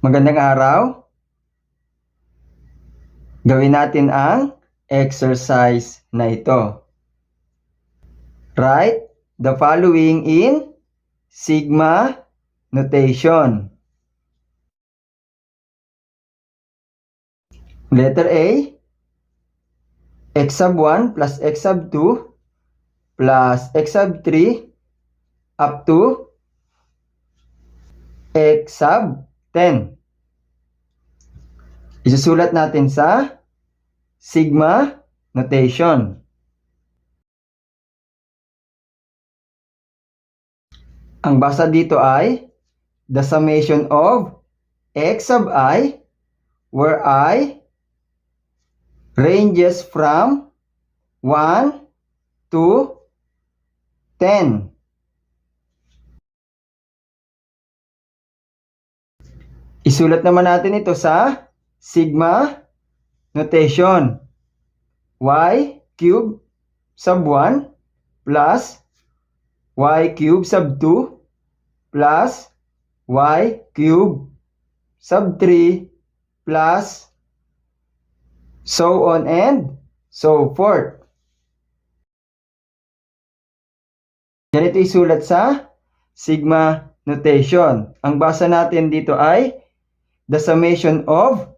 Magandang araw. Gawin natin ang exercise na ito. Write the following in sigma notation. Letter A, x sub 1 plus x sub 2 plus x sub 3 up to x sub 10. Isusulat natin sa sigma notation. Ang basa dito ay the summation of x sub I, where I ranges from 1 to 10. Isulat naman natin ito sa sigma notation. Y cube sub 1 plus y cube sub 2 plus y cube sub 3 plus so on and so forth. Ganito isulat sa sigma notation. Ang basa natin dito ay the summation of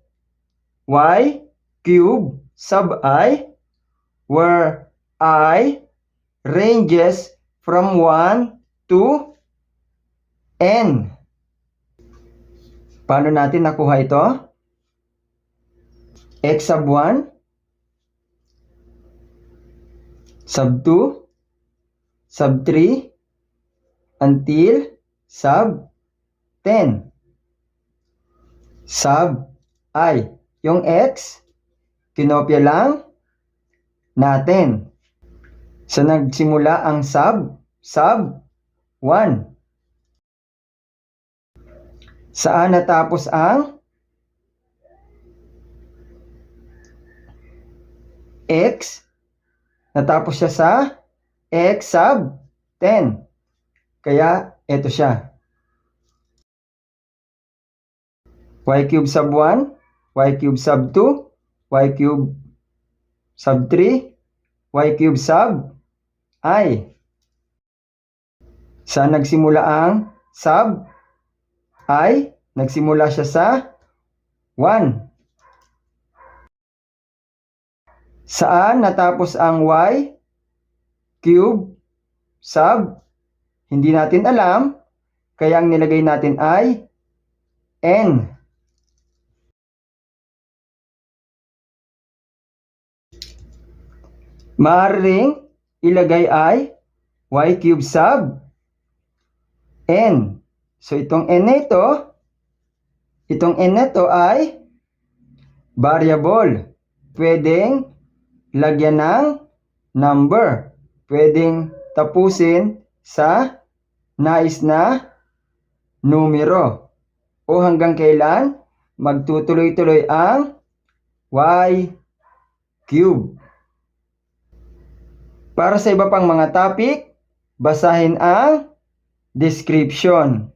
y cube sub I, where I ranges from 1 to n. Paano natin nakuha ito? X sub 1, sub 2, sub 3, until sub 10. Sub I. Yung x, kinopya lang natin. So, nagsimula ang sub 1. Saan natapos ang x? Natapos siya sa x sub 10. Kaya, ito siya. Y cube sub 1, y cube sub 2, y cube sub 3, y cube sub I. Saan nagsimula ang sub I? Nagsimula siya sa 1. Saan natapos ang y cube sub? Hindi natin alam, kaya ang nilagay natin ay n. Maaaring ilagay ay y cube sub n. So, itong n na ito ay variable. Pwedeng lagyan ng number. Pwedeng tapusin sa nais na numero. O hanggang kailan magtutuloy-tuloy ang y cube. Para sa iba pang mga topic, basahin ang description.